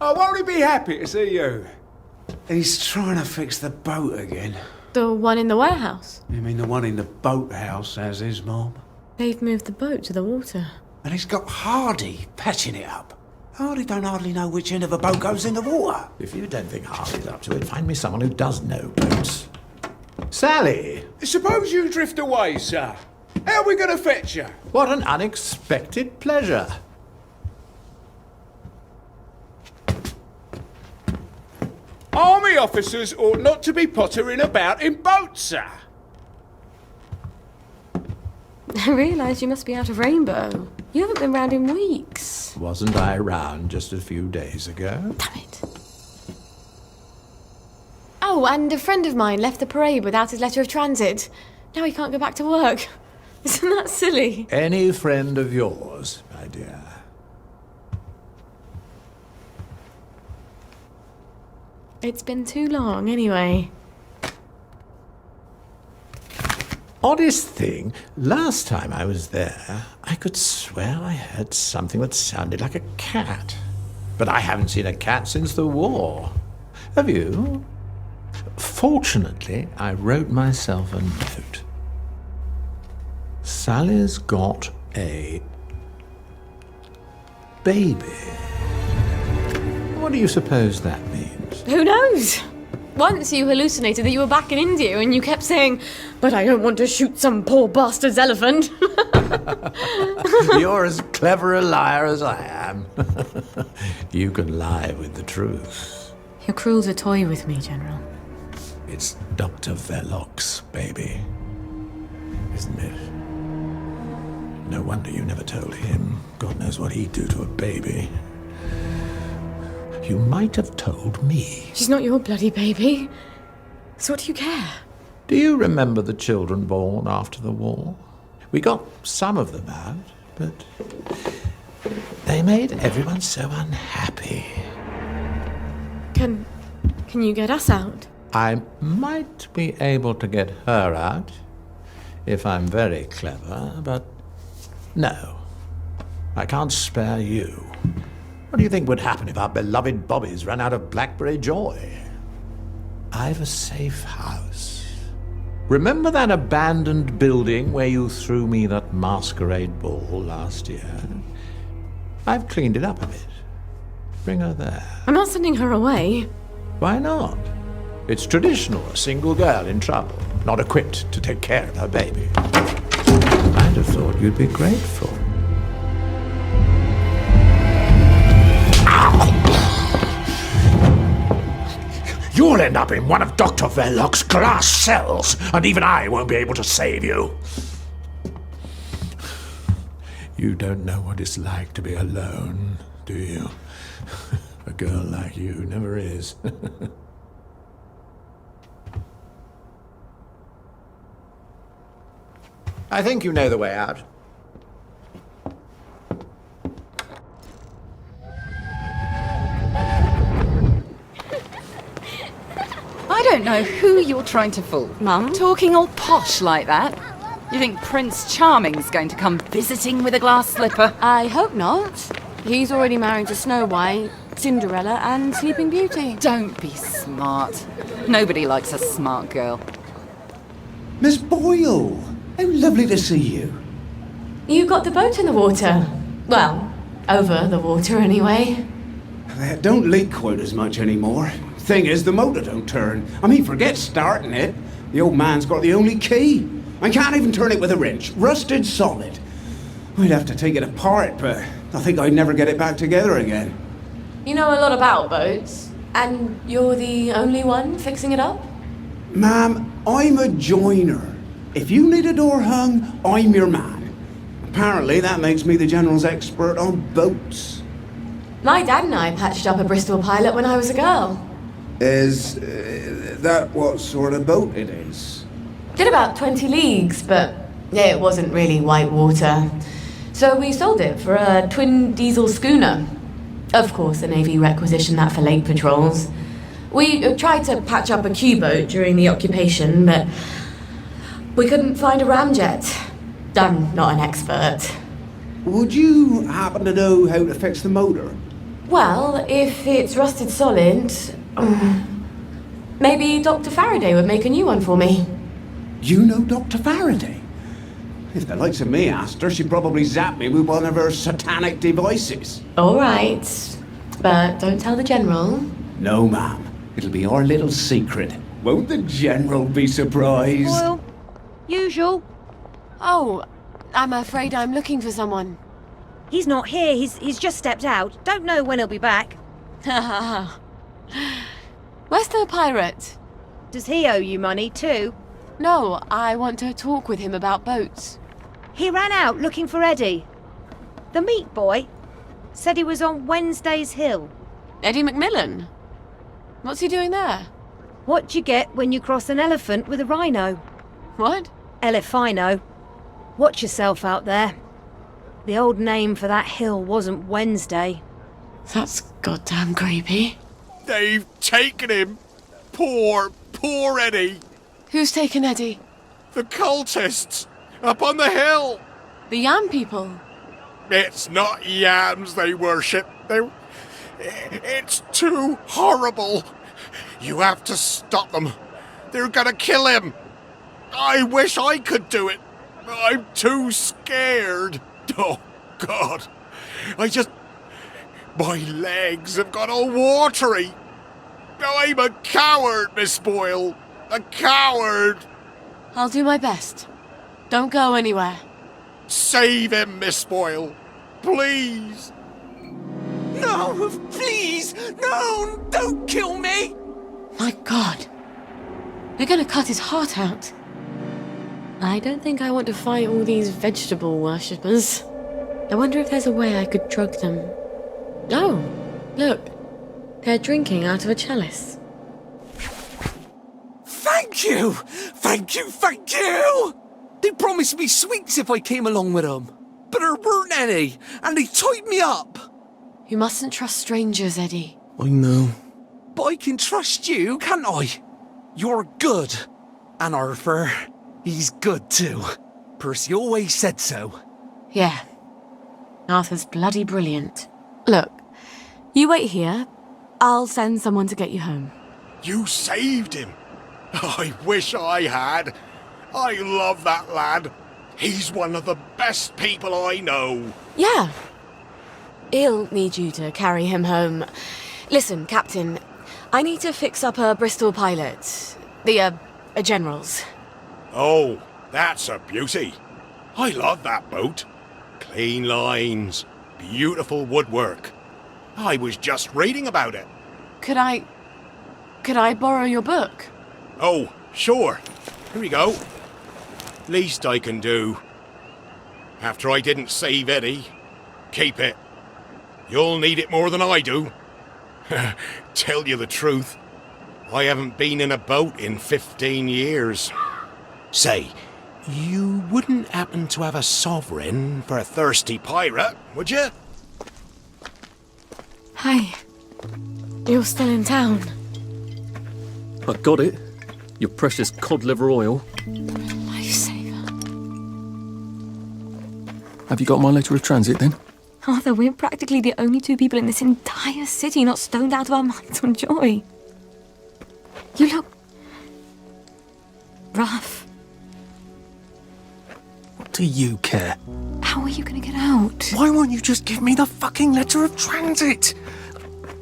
Oh, won't he be happy to see you? He's trying to fix the boat again. The one in the warehouse? You mean the one in the boathouse, as his mom? They've moved the boat to the water. And he's got Hardy patching it up. Hardy don't hardly know which end of a boat goes in the water. If you don't think Hardy's up to it, find me someone who does know boats. Sally! Suppose you drift away, sir. How are we going to fetch you? What an unexpected pleasure. Army officers ought not to be pottering about in boats, sir. I realise you must be out of Rainbow. You haven't been round in weeks. Wasn't I around just a few days ago? Damn it. Oh, and a friend of mine left the parade without his letter of transit. Now he can't go back to work. Isn't that silly? Any friend of yours, my dear. It's been too long, anyway. Oddest thing, last time I was there, I could swear I heard something that sounded like a cat. But I haven't seen a cat since the war. Have you? Fortunately, I wrote myself a note. Sally's got a baby. What do you suppose that means? Who knows? Once you hallucinated that you were back in India and you kept saying, "But I don't want to shoot some poor bastard's elephant." You're as clever a liar as I am. You can lie with the truth. Your crew's a toy with me, General. It's Dr. Verloc's baby, isn't it? No wonder you never told him. God knows what he'd do to a baby. You might have told me. She's not your bloody baby. So what do you care? Do you remember the children born after the war? We got some of them out, but they made everyone so unhappy. Can you get us out? I might be able to get her out if I'm very clever, but no. I can't spare you. What do you think would happen if our beloved Bobbies ran out of Blackberry Joy? I've a safe house. Remember that abandoned building where you threw me that masquerade ball last year? I've cleaned it up a bit. Bring her there. I'm not sending her away. Why not? It's traditional, a single girl in trouble, not equipped to take care of her baby. I'd have thought you'd be grateful. You'll end up in one of Dr. Verloc's glass cells, and even I won't be able to save you. You don't know what it's like to be alone, do you? A girl like you never is. I think you know the way out. I don't know who you're trying to fool. Mum? Talking all posh like that. You think Prince Charming's going to come visiting with a glass slipper? I hope not. He's already married to Snow White, Cinderella and Sleeping Beauty. Don't be smart. Nobody likes a smart girl. Miss Boyle, how lovely to see you. You got the boat in the water. Well, over the water anyway. It don't leak quite as much anymore. Thing is, the motor don't turn. I mean, forget starting it. The old man's got the only key. I can't even turn it with a wrench. Rusted solid. I'd have to take it apart, but I think I'd never get it back together again. You know a lot about boats, and you're the only one fixing it up? Ma'am, I'm a joiner. If you need a door hung, I'm your man. Apparently, that makes me the General's expert on boats. My dad and I patched up a Bristol Pilot when I was a girl. Is that what sort of boat it is? Did about 20 leagues, but yeah, it wasn't really white water. So we sold it for a twin diesel schooner. Of course, the Navy requisitioned that for lake patrols. We tried to patch up a Q-boat during the occupation, but we couldn't find a ramjet. I'm not an expert. Would you happen to know how to fix the motor? Well, if it's rusted solid, maybe Dr. Faraday would make a new one for me. You know Dr. Faraday? If the likes of me asked her, she'd probably zap me with one of her satanic devices. All right, but don't tell the General. No, ma'am. It'll be our little secret. Won't the General be surprised? Well, usual. Oh, I'm afraid I'm looking for someone. He's not here. He's just stepped out. Don't know when he'll be back. Where's the pirate? Does he owe you money too? No, I want to talk with him about boats. He ran out looking for Eddie. The meat boy said he was on Wednesday's Hill. Eddie McMillan? What's he doing there? What you get when you cross an elephant with a rhino? What? Elephino. Watch yourself out there. The old name for that hill wasn't Wednesday. That's goddamn creepy. They've taken him. Poor Eddie. Who's taken Eddie? The cultists up on the hill. The Yam people? It's not yams they worship. It's too horrible. You have to stop them. They're gonna kill him. I wish I could do it. I'm too scared. Oh, God. My legs have got all watery. I'm a coward, Miss Boyle. A coward. I'll do my best. Don't go anywhere. Save him, Miss Boyle. Please. No, please. No, don't kill me. My God. They're gonna cut his heart out. I don't think I want to fight all these vegetable worshippers. I wonder if there's a way I could drug them. Oh, look. They're drinking out of a chalice. Thank you! Thank you! They promised me sweets if I came along with them. But there weren't any, and they tied me up. You mustn't trust strangers, Eddie. I know. But I can trust you, can't I? You're good. And Arthur, he's good too. Percy always said so. Yeah. Arthur's bloody brilliant. Look, you wait here. I'll send someone to get you home. You saved him. I wish I had. I love that lad. He's one of the best people I know. Yeah. He'll need you to carry him home. Listen, Captain, I need to fix up a Bristol Pilot. The General's. Oh, that's a beauty. I love that boat. Clean lines, beautiful woodwork. I was just reading about it. Could I Could I borrow your book? Oh, sure. Here we go. Least I can do. After I didn't save Eddie, keep it. You'll need it more than I do. Tell you the truth, I haven't been in a boat in 15 years. Say, you wouldn't happen to have a sovereign for a thirsty pirate, would you? Hi. You're still in town. I got it. Your precious cod liver oil. Lifesaver. Have you got my letter of transit then? Arthur, we're practically the only two people in this entire city not stoned out of our minds on joy. You look rough. What do you care? How are you going to get out? Why won't you just give me the fucking letter of transit?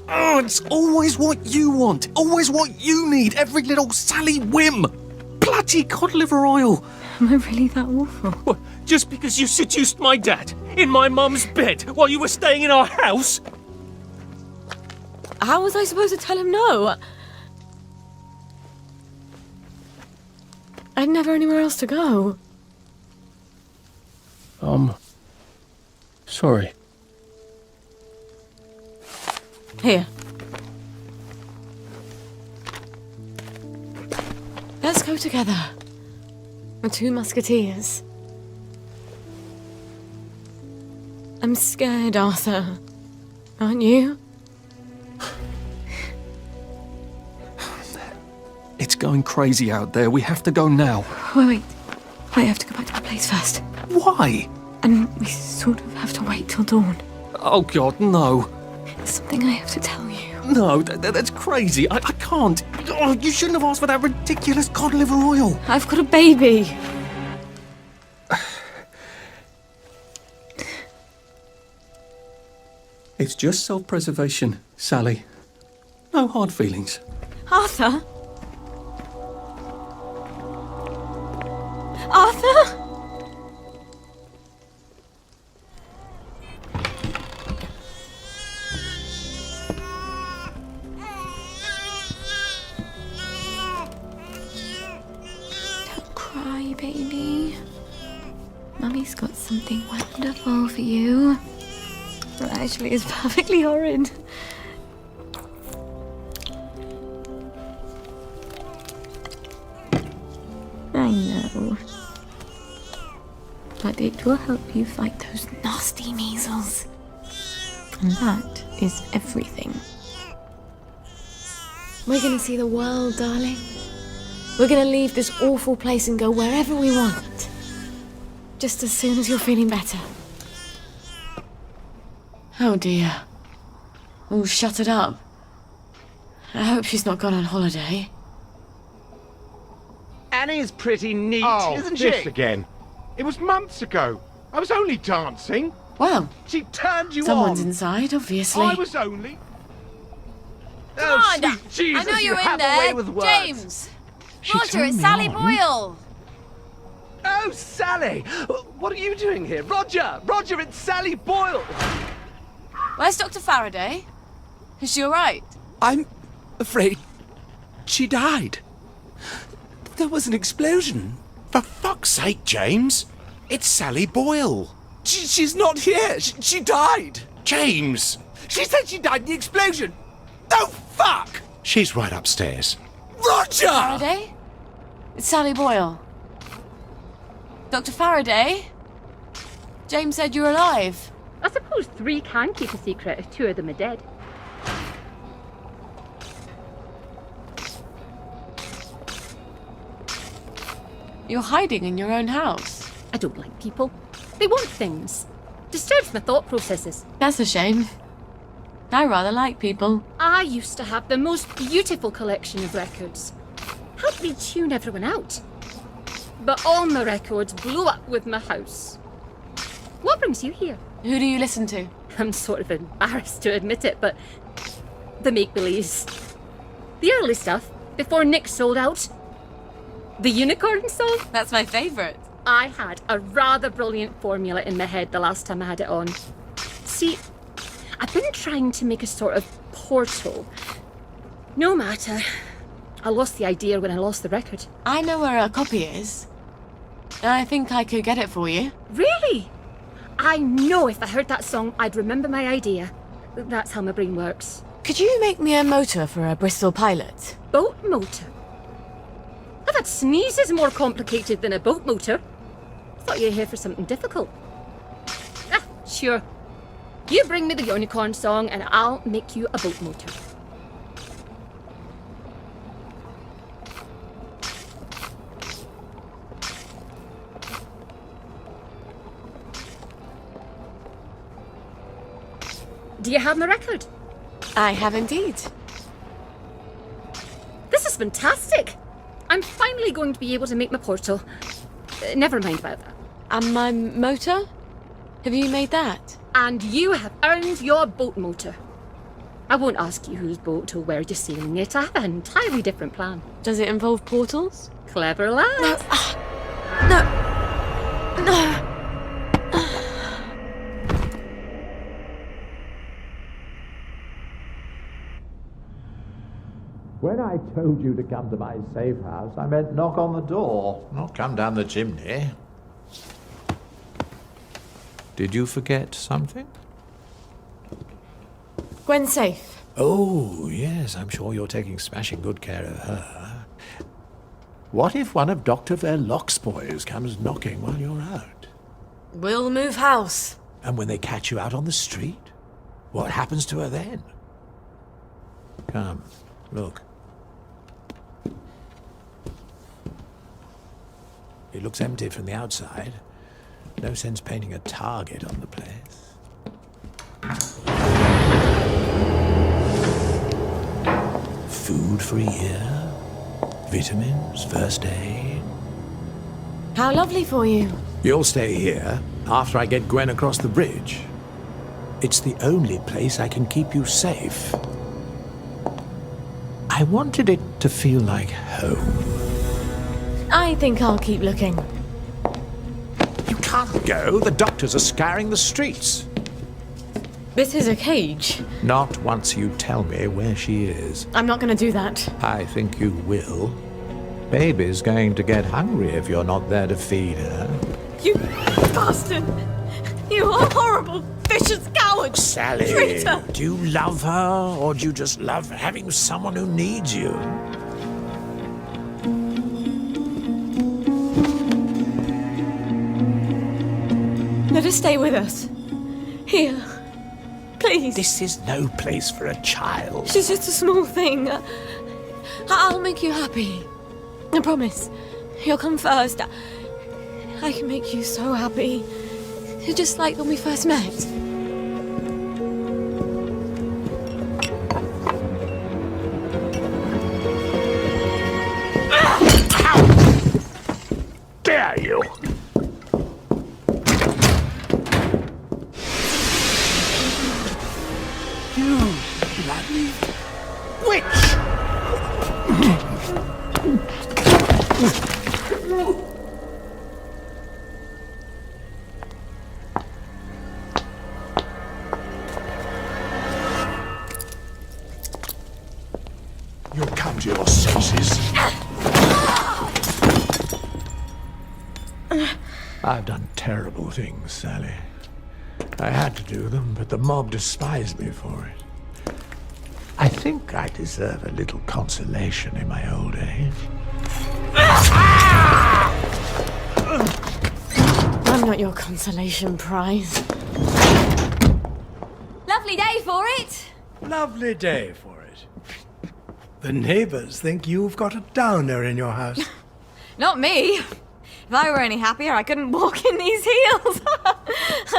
Oh, it's always what you want. Always what you need. Every little Sally whim. Bloody cod liver oil. Am I really that awful? What, just because you seduced my dad in my mum's bed while you were staying in our house? How was I supposed to tell him no? I'd never anywhere else to go. Sorry. Here. Let's go together. We're two musketeers. I'm scared, Arthur. Aren't you? It's going crazy out there. We have to go now. Wait. I have to go back to the place first. Why? And we sort of have to wait till dawn. Oh, God, no. There's something I have to tell you. No, that's crazy. I can't. Oh, you shouldn't have asked for that ridiculous cod liver oil. I've got a baby. It's just self-preservation, Sally. No hard feelings. Arthur? Arthur? Don't cry, baby. Mummy's got something wonderful for you. Well, actually, it's perfectly horrid. I know. But it will help you fight those nasty measles. And that is everything. We're gonna see the world, darling. We're gonna leave this awful place and go wherever we want. Just as soon as you're feeling better. Oh dear. Oh, shut it up. I hope she's not gone on holiday. Annie's pretty neat, isn't this she? again. It was months ago. I was only dancing. Well, she turned you someone's on. Inside, obviously. I was only... Come on, I Jesus, know you you're in have a there. way with words. James! She Roger, turned it's me Sally on. Boyle! Oh, Sally! What are you doing here? Roger! Roger, it's Sally Boyle! Where's Dr. Faraday? Is she alright? I'm afraid she died. There was an explosion. For fuck's sake, James. It's Sally Boyle. She's not here. She died. James! She said she died in the explosion. Oh, fuck! She's right upstairs. Roger! Faraday? It's Sally Boyle. Dr. Faraday? James said you're alive. I suppose 3 can keep a secret if 2 of them are dead. You're hiding in your own house. I don't like people. They want things. Disturbs my thought processes. That's a shame. I rather like people. I used to have the most beautiful collection of records. Helped me tune everyone out. But all my records blew up with my house. What brings you here? Who do you listen to? I'm sort of embarrassed to admit it, but the make-believes. The early stuff, before Nick sold out. The unicorn song? That's my favourite. I had a rather brilliant formula in my head the last time I had it on. See, I've been trying to make a sort of portal. No matter. I lost the idea when I lost the record. I know where a copy is. I think I could get it for you. Really? I know if I heard that song, I'd remember my idea. That's how my brain works. Could you make me a motor for a Bristol Pilot? Boat motor? I've had sneezes more complicated than a boat motor. I thought you were here for something difficult. Ah, sure. You bring me the unicorn song and I'll make you a boat motor. Do you have my record? I have indeed. This is fantastic! I'm finally going to be able to make my portal. Never mind about that. And my motor? Have you made that? And you have earned your boat motor. I won't ask you whose boat or where you're sailing it. I have an entirely different plan. Does it involve portals? Clever lad. No. When I told you to come to my safe house, I meant knock on the door, not come down the chimney. Did you forget something? Gwen's safe. Oh, yes, I'm sure you're taking smashing good care of her. What if one of Dr. Verloc's boys comes knocking while you're out? We'll move house. And when they catch you out on the street, what happens to her then? Come, look. It looks empty from the outside. No sense painting a target on the place. Food for a year, vitamins, first aid. How lovely for you. You'll stay here after I get Gwen across the bridge. It's the only place I can keep you safe. I wanted it to feel like home. I think I'll keep looking. You can't go. The doctors are scouring the streets. This is a cage. Not once you tell me where she is. I'm not going to do that. I think you will. Baby's going to get hungry if you're not there to feed her. You bastard! You are horrible, vicious coward! Sally, Traitor! do you love her, or do you just love having someone who needs you? Let her stay with us. Here. Please. This is no place for a child. She's just a small thing. I'll make you happy. I promise. You'll come first. I can make you so happy. Just like when we first met. How dare you! You bloody witch! You'll come to your senses. I've done terrible things, Sally. I had to do them, but the mob despised me for it. I think I deserve a little consolation in my old age. I'm not your consolation prize. Lovely day for it. Lovely day for it. The neighbors think you've got a downer in your house. Not me. If I were any happier, I couldn't walk in these heels.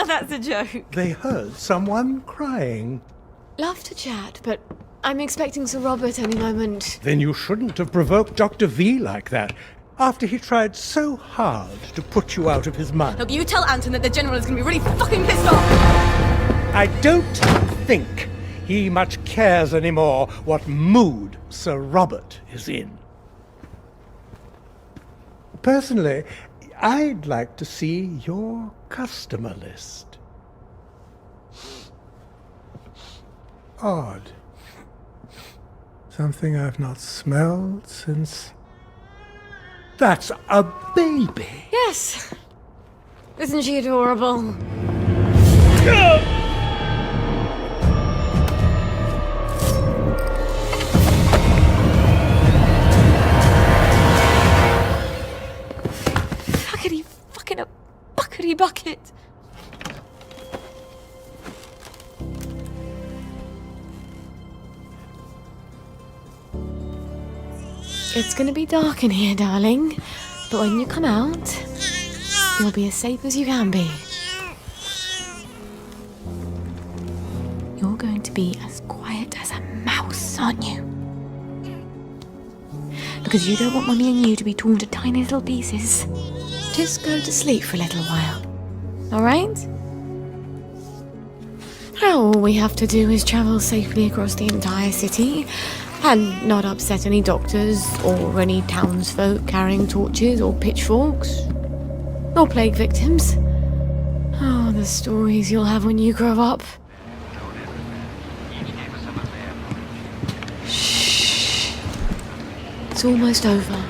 That's a joke. They heard someone crying. Love to chat, but I'm expecting Sir Robert any moment. Then you shouldn't have provoked Dr. V like that, after he tried so hard to put you out of his mind. Look, you tell Anton that the General is going to be really fucking pissed off. I don't think he much cares anymore what mood Sir Robert is in. Personally, I'd like to see your customer list. Odd. Something I've not smelled since... That's a baby! Yes! Isn't she adorable? Fuckity fucking a buckety bucket! It's gonna be dark in here, darling, but when you come out, you'll be as safe as you can be. You're going to be as quiet as a mouse, aren't you? Because you don't want Mummy and you to be torn to tiny little pieces. Just go to sleep for a little while, alright? All we have to do is travel safely across the entire city and not upset any doctors or any townsfolk carrying torches or pitchforks or plague victims. Oh, the stories you'll have when you grow up. Shh. It's almost over.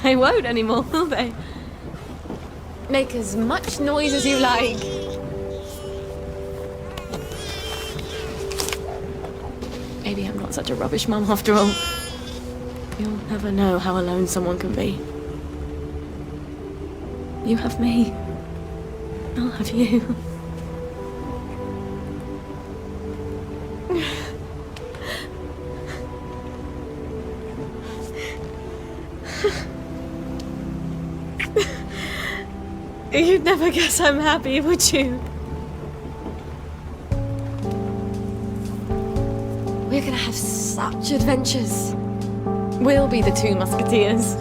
They won't anymore, will they? Make as much noise as you like. Maybe I'm not such a rubbish mum after all. You'll never know how alone someone can be. You have me. I'll have you. You'd never guess I'm happy, would you? We're gonna have such adventures. We'll be the two musketeers.